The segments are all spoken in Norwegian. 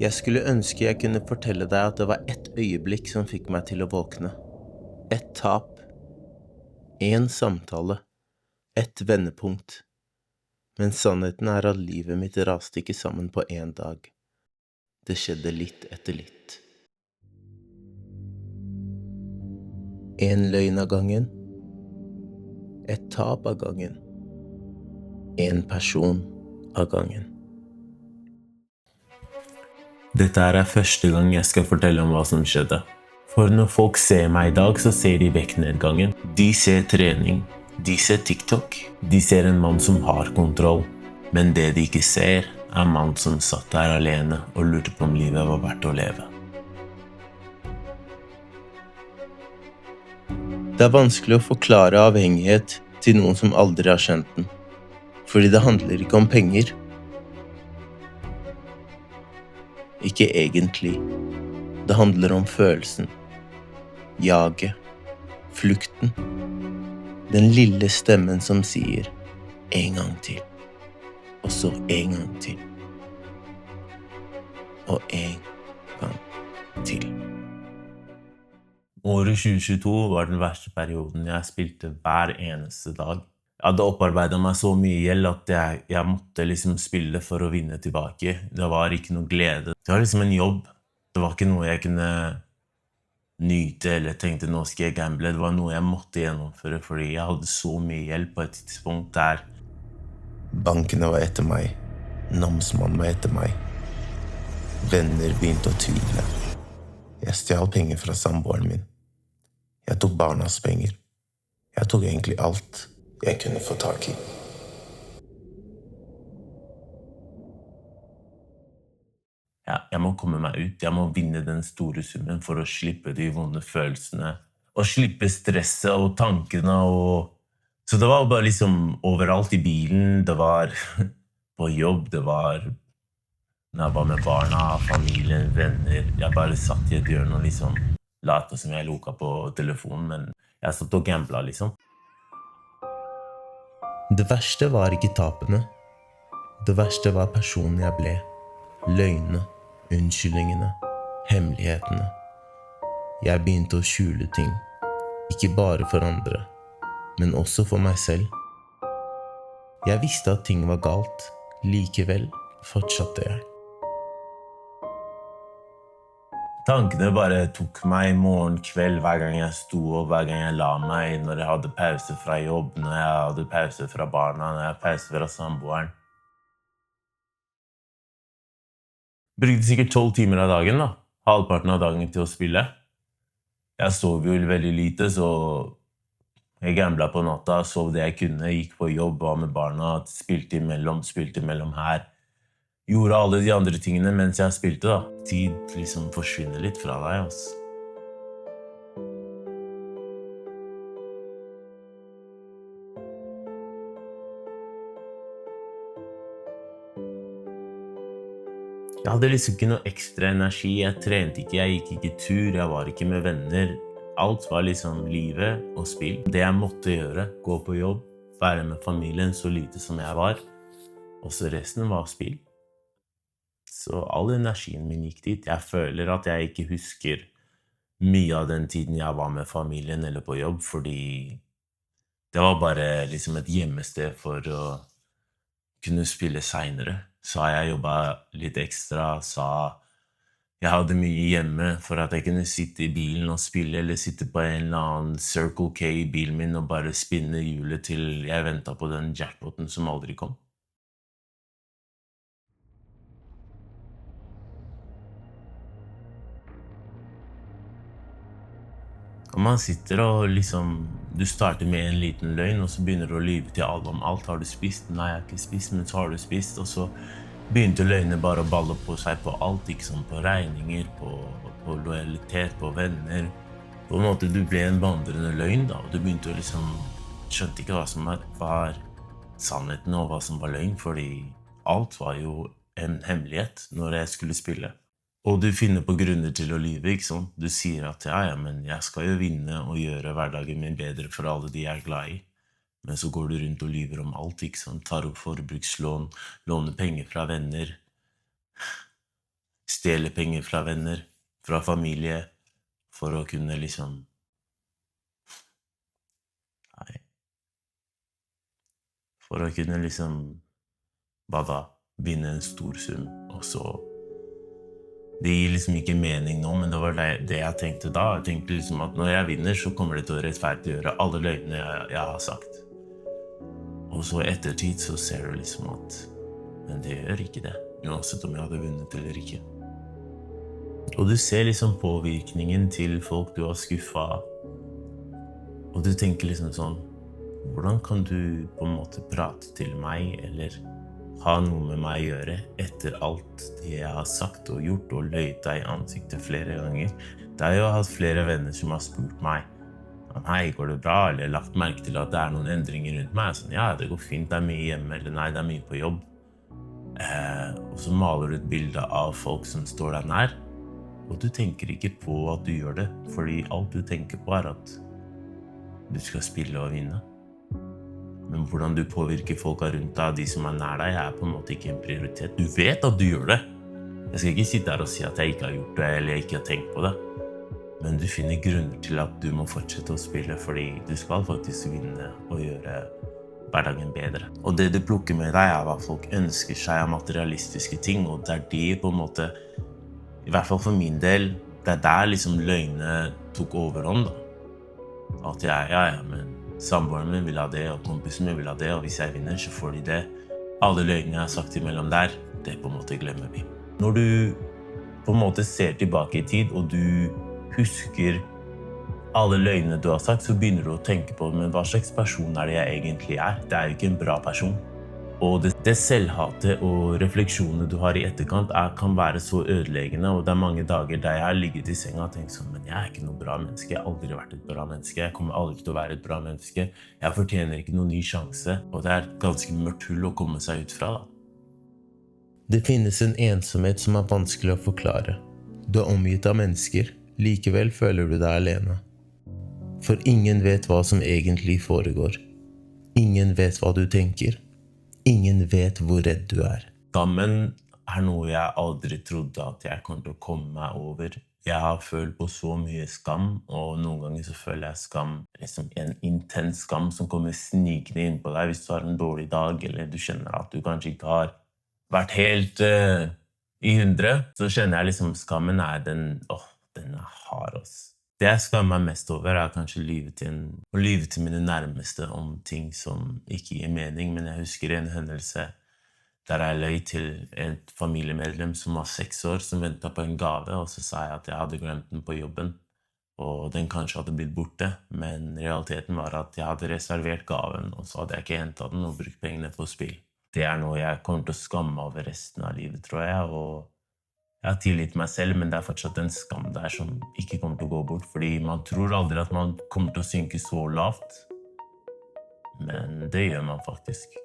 Jeg skulle ønske jeg kunne fortelle deg at det var ett øyeblikk som fikk meg til å våkne. Et tap. En samtale. Et vendepunkt. Men sannheten er at livet mitt raste ikke sammen på en dag. Det skjedde litt etter litt. En løgn av gangen. Et tap av gangen. En person av gangen. Dette er første gang jeg skal fortelle om hva som skjedde. For når folk ser meg i dag, så ser de vektnedgangen. De ser trening. De ser TikTok. De ser en mann som har kontroll. Men det de ikke ser, er en mann som satt der alene og lurte på om livet var verdt å leve. Det er vanskelig å forklare avhengighet til noen som aldri har kjent den. Fordi det handler ikke om penger. Ikke egentlig. Det handler om følelsen. Jaget. Flukten. Den lille stemmen som sier en gang til. Og så en gang til. Og en gang til. Året 2022 var den verste perioden. Jeg spilte hver eneste dag. Jeg hadde opparbeidet meg så mye gjeld at jeg måtte liksom spille for å vinne tilbake. Det var ikke noe glede. Det var liksom en jobb. Det var ikke noe jeg kunne nyte eller tenkte nå skal jeg gamble. Det var noe jeg måtte gjennomføre fordi jeg hadde så mye gjeld på et tidspunkt der. Bankene var etter meg. Namsmannen var etter meg. Venner begynte å tvile. Jeg stjal penger fra samboeren min. Jeg tok barnas penger. Jeg tok egentlig alt jeg kunne få tak i. Ja, jeg må komme meg ut. Jeg må vinne den store summen for å slippe de vonde følelsene. Og slippe stresset og tankene og... Så det var bare liksom overalt i bilen. Det var på jobb, det var når jeg var med barna, familien, venner. Jeg bare satt i et hjørne og liksom late som jeg loka på telefonen, men jeg satt og gambla liksom. Det verste var ikke tapene. Det verste var personen jeg ble. Løgnene, unnskyldningene, hemmelighetene. Jeg begynte å skjule ting. Ikke bare for andre, men også for meg selv. Jeg visste at ting var galt. Likevel fortsatte jeg. Tankene bare tok meg morgen, kveld, hver gang jeg sto opp, hver gang jeg la meg, når jeg hadde pause fra jobb, når jeg hadde pause fra barna, når jeg hadde pause fra samboeren. Brukte sikkert 12 timer av dagen da, halvparten av dagen til å spille. Jeg sov jo veldig lite, så jeg gambla på natta, sov det jeg kunne, gikk på jobb, var med barna, spilte imellom her. Gjorde alle de andre tingene mens jeg spilte da. Tid liksom forsvinner litt fra deg, altså. Jeg hadde liksom ikke noe ekstra energi, jeg trente ikke, jeg gikk ikke tur, jeg var ikke med venner. Alt var liksom livet og spill. Det jeg måtte gjøre, gå på jobb, være med familien så lite som jeg var. Og så resten var spill. Så all energien min gikk dit. Jeg føler at jeg ikke husker mye av den tiden jeg var med familien eller på jobb, fordi det var bare liksom et hjemmested for å kunne spille senere. Så jeg jobbet litt ekstra, jeg hadde mye hjemme for at jeg kunne sitte i bilen og spille, eller sitte på en eller annen Circle K i bilen min og bare spinne hjulet til jeg ventet på den jackpoten som aldri kom. Og man sitter og liksom, du starter med en liten løgn, og så begynner du å lyve til alle om alt. Har du spist? Nei, jeg har ikke spist, men så har du spist. Og så begynte løgnene bare å balle på seg på alt, ikke sant? På regninger, på lojalitet, på venner. På en måte du ble en vandrende løgn da, og du begynte å liksom, skjønte ikke hva som var sannheten og hva som var løgn, fordi alt var jo en hemmelighet når jeg skulle spille. Og du finner på grunner til å lyve, ikke sant? Du sier at ja, men jeg skal jo vinne og gjøre hverdagen min bedre for alle de jeg er glad i. Men så går du rundt og lyver om alt, ikke sant? Tar opp forbrukslån, låner penger fra venner. stjele penger fra venner, fra familie, for å kunne liksom Nei. For å kunne liksom hva da? Vinne en stor sum, og så Det gir liksom ikke mening nå, men det var det jeg tenkte da. Jeg tenkte liksom at når jeg vinner, så kommer det til å rettferdiggjøre alle løgnene jeg har sagt. Og så i ettertid så ser du liksom at Men det gjør ikke det, uansett om jeg hadde vunnet eller ikke. Og du ser liksom påvirkningen til folk du har skuffet. Og du tenker liksom sånn Hvordan kan du på en måte prate til meg, eller ha noe med meg å gjøre etter alt det jeg har sagt og gjort og løyet deg i ansiktet flere ganger? Det har jo hatt flere venner som har spurt meg Hei, går det bra? Eller lagt merke til at det er noen endringer rundt meg. Sånn, ja, det går fint, det er mye hjemme, eller nei, det er mye på jobb. Og så maler du et bilde av folk som står deg nær, og du tenker ikke på at du gjør det, fordi alt du tenker på er at du skal spille og vinne. Men hvordan du påvirker folka rundt deg, de som er nær deg, er på en måte ikke en prioritet. Du vet at du gjør det. Jeg skal ikke sitte her og si at jeg ikke har gjort det, eller jeg ikke har tenkt på det. Men du finner grunner til at du må fortsette å spille, fordi du skal faktisk vinne og gjøre hverdagen bedre. Og det du plukker med deg er hva folk ønsker seg av materialistiske ting, og det er de på en måte, i hvert fall for min del, det er der liksom løgnene tok overhånd da. At men samboeren min vil ha det, og kompisen min vil ha det, og hvis jeg vinner så får de det. Alle løgnene jeg har sagt imellom der, det på en måte glemmer vi. Når du på en måte ser tilbake i tid, og du husker alle løgnene du har sagt, så begynner du å tenke på men hva slags person er det jeg egentlig er? Det er jo ikke en bra person. Og det selvhatet og refleksjonene du har i etterkant kan være så ødeleggende, og det er mange dager der jeg har ligget i senga og tenkt sånn, men jeg er ikke noe bra menneske, jeg har aldri vært et bra menneske, jeg kommer aldri til å være et bra menneske, jeg fortjener ikke noen ny sjanse, og det er et ganske mørkt hull å komme seg ut fra da. Det finnes en ensomhet som er vanskelig å forklare. Du er omgitt av mennesker, likevel føler du deg alene. For ingen vet hva som egentlig foregår. Ingen vet hva du tenker. Ingen vet hvor redd du er. Skammen er noe jeg aldri trodde at jeg kom til å komme meg over. Jeg har følt på så mye skam, og noen ganger så føler jeg skam, liksom en intens skam som kommer snikende inn på deg hvis du har en dårlig dag, eller du kjenner at du kanskje ikke har vært helt i 100, så kjenner jeg liksom skammen er den er hard, ass. Det jeg skammer meg mest over er kanskje å lyve til mine nærmeste om ting som ikke gir mening, men jeg husker en hendelse der jeg løy til et familiemedlem som var 6 år, som ventet på en gave, og så sa jeg at jeg hadde glemt den på jobben, og den kanskje hadde blitt borte, men realiteten var at jeg hadde reservert gaven, og så hadde jeg ikke hentet den og brukt pengene på spill. Det er noe jeg kommer til å skamme over resten av livet, tror jeg, og jeg har tilgitt meg selv, men det er fortsatt en skam der som ikke kommer til å gå bort, fordi man tror aldri at man kommer til å synke så lavt, men det gjør man faktisk.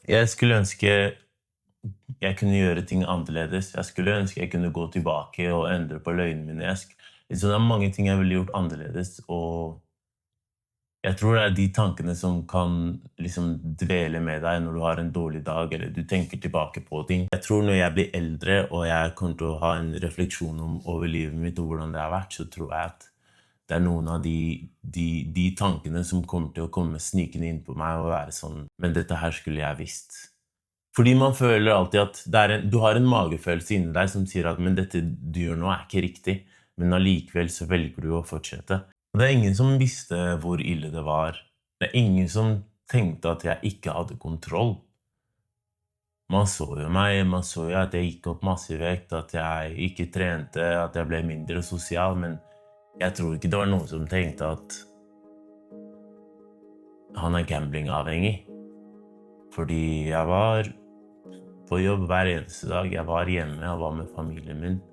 Jeg skulle ønske jeg kunne gjøre ting annerledes. Jeg skulle ønske jeg kunne gå tilbake og endre på løgnene mine. Det er mange ting jeg ville gjort annerledes, og jeg tror det er de tankene som kan liksom dvele med deg når du har en dårlig dag, eller du tenker tilbake på ting. Jeg tror når jeg blir eldre, og jeg kommer til å ha en refleksjon over livet mitt og hvordan det har vært, så tror jeg at det er noen av de tankene som kommer til å komme snikende inn på meg og være sånn, men dette her skulle jeg visst. Fordi man føler alltid at du har en magefølelse inni deg som sier at men dette du gjør nå er ikke riktig, men allikevel så velger du å fortsette. Og det er ingen som visste hvor ille det var. Det er ingen som tenkte at jeg ikke hadde kontroll. Man så jo meg, man så jo at jeg gikk opp masse i vekt, at jeg ikke trente, at jeg ble mindre sosial, men jeg tror ikke det var noen som tenkte at han er gamblingavhengig. Fordi jeg var på jobb hver eneste dag, jeg var hjemme, jeg var med familien min.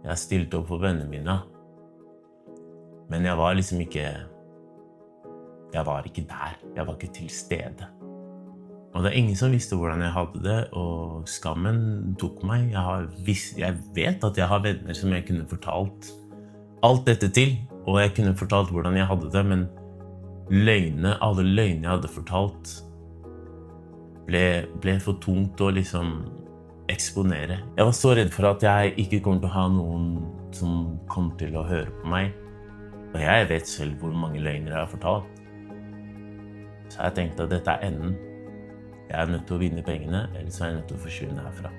Jeg stilte opp for vennene mine. Men jeg var liksom ikke der, jeg var ikke til stede. Og det er ingen som visste hvordan jeg hadde det, og skammen tok meg. Jeg vet at jeg har venner som jeg kunne fortalt alt dette til, og jeg kunne fortalt hvordan jeg hadde det, men Alle løgnene jeg hadde fortalt, ble for tungt å liksom eksponere. Jeg var så redd for at jeg ikke kommer til å ha noen som kommer til å høre på meg. Og jeg vet selv hvor mange løgner jeg har fortalt. Så jeg tenkte at dette er enden. Jeg er nødt til å vinne pengene, eller så er jeg nødt til å forsvinne herfra.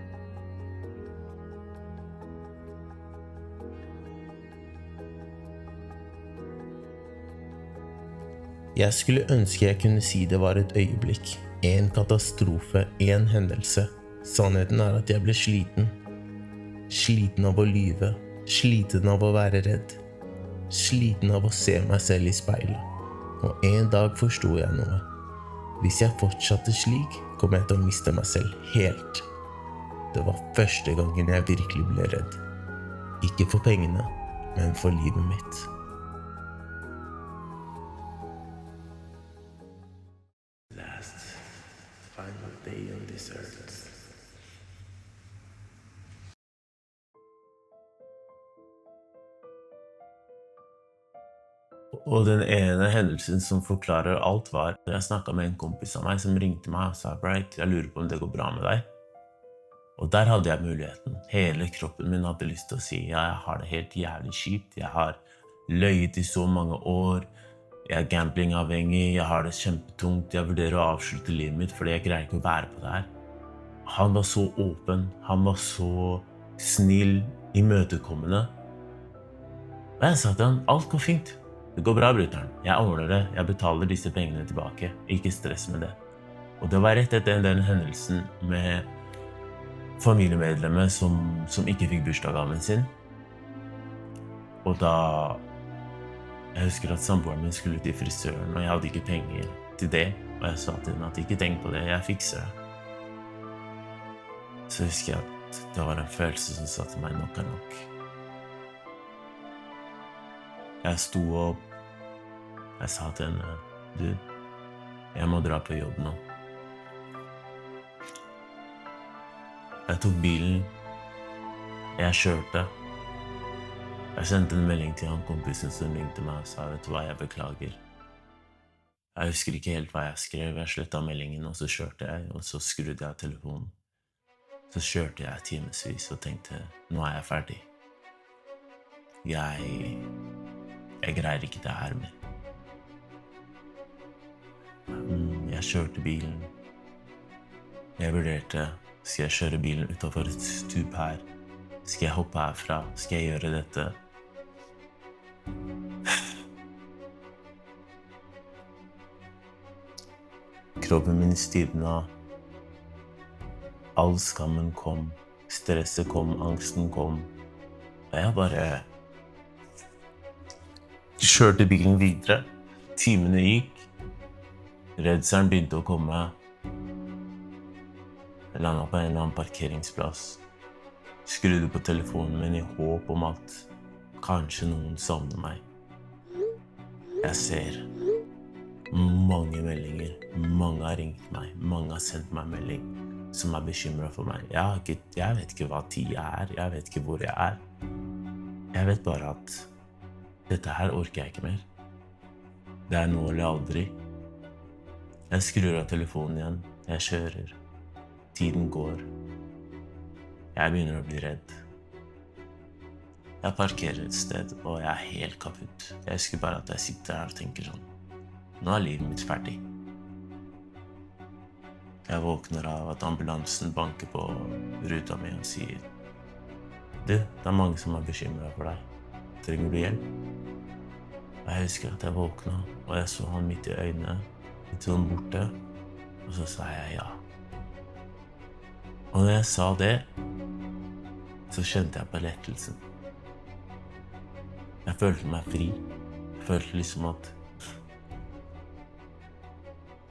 Jeg skulle ønske jeg kunne si det var et øyeblikk, en katastrofe, en hendelse. Sannheten er at jeg ble sliten. Sliten av å lyve, sliten av å være redd. Sliten av å se meg selv i speilet. Og en dag forstod jeg noe. Hvis jeg fortsatte slik, kom jeg til å miste meg selv helt. Det var første gangen jeg virkelig ble redd. Ikke for pengene, men for livet mitt. Final day on this earth. Og den ene hendelsen som forklarer alt var, jeg snakket med en kompis av meg som ringte meg og sa, Bright, jeg lurer på om det går bra med deg. Og der hadde jeg muligheten. Hele kroppen min hadde lyst til å si, ja, jeg har det helt jævlig kjipt, jeg har løyet i så mange år, jeg er gamblingavhengig, jeg har det kjempetungt, jeg vurderer å avslutte livet mitt fordi jeg greier ikke å være på det her. Han var så åpen, han var så snill, imøtekommende. Og jeg sa til han, alt går fint. Det går bra, brutter'n. Jeg ordner det, jeg betaler disse pengene tilbake. Ikke stress med det. Og det var rett etter den hendelsen med familiemedlemmer som ikke fikk bursdagsgaven sin. Og da jeg husker at samboeren min skulle til frisøren, og jeg hadde ikke penger til det. Og jeg sa til henne at ikke tenk på det, jeg fikser det. Så husker jeg at det var en følelse som sa til meg, nok er nok. Jeg sto opp, jeg sa til henne, du, jeg må dra på jobb nå. Jeg tok bilen, jeg kjørte. Jeg sendte en melding til han kompisen som ringte meg og sa, vet du hva, jeg beklager. Jeg husker ikke helt hva jeg skrev, jeg slettet meldingen, og så kjørte jeg, og så skrudde jeg telefonen. Så kjørte jeg timesvis og tenkte, nå er jeg ferdig. Jeg greier ikke det her mer. Jeg kjørte bilen. Jeg vurderte, skal jeg kjøre bilen utenfor et stup her? Skal jeg hoppe herfra? Skal jeg gjøre dette? Kroppen min stivna. All skammen kom. Stresset kom, angsten kom. Og jeg bare kjørte bilen videre. Timene gikk. Redselen begynte å komme. Jeg landet på en eller annen parkeringsplass. Skrudde på telefonen min i håp om at kanskje noen savner meg. Jeg ser mange meldinger. Mange har ringt meg. Mange har sendt meg melding som er bekymret for meg. Jeg vet ikke hva tid jeg er. Jeg vet ikke hvor jeg er. Jeg vet bare at dette her orker jeg ikke mer. Det er nå eller aldri. Jeg skrur av telefonen igjen. Jeg kjører. Tiden går. Jeg begynner å bli redd. Jeg parkerer et sted, og jeg er helt kaputt. Jeg husker bare at jeg sitter her og tenker sånn, nå er livet mitt ferdig. Jeg våkner av at ambulansen banker på ruta mi og sier, du, det er mange som er bekymret for deg. Trenger du hjelp? Og jeg husker at jeg våkna, og jeg så han midt i øynene, litt sånn borte, og så sa jeg ja. Og når jeg sa det, så kjente jeg på lettelsen. Jeg følte meg fri. Jeg følte liksom at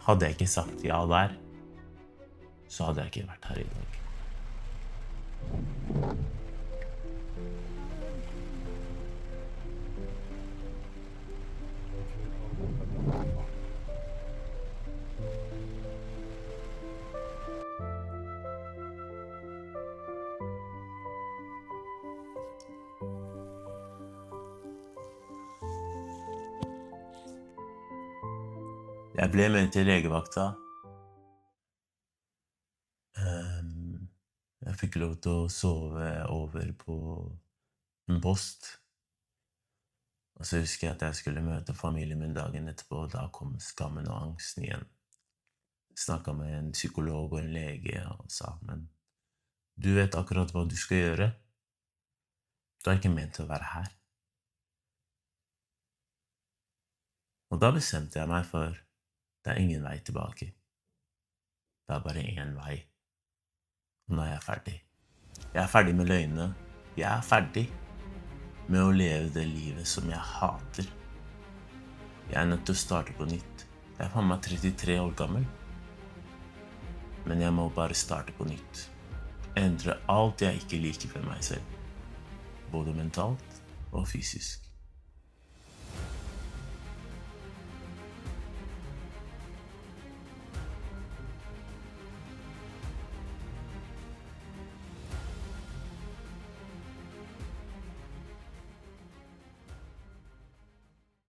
hadde jeg ikke sagt ja der, så hadde jeg ikke vært her i dag. Jeg ble med til legevakta. Jeg fikk lov til å sove over på en post. Og så husker jeg at jeg skulle møte familien min dagen etterpå, og da kom skammen og angsten igjen. Snakket med en psykolog og en lege og sa, men du vet akkurat hva du skal gjøre. Du er ikke ment til å være her. Og da bestemte jeg meg for, det er ingen vei tilbake. Det er bare én vei. Og nå er jeg ferdig. Jeg er ferdig med løgnene. Jeg er ferdig med å leve det livet som jeg hater. Jeg er nødt til å starte på nytt. Jeg er faen meg 33 år gammel. Men jeg må bare starte på nytt. Endre alt jeg ikke liker ved meg selv. Både mentalt og fysisk.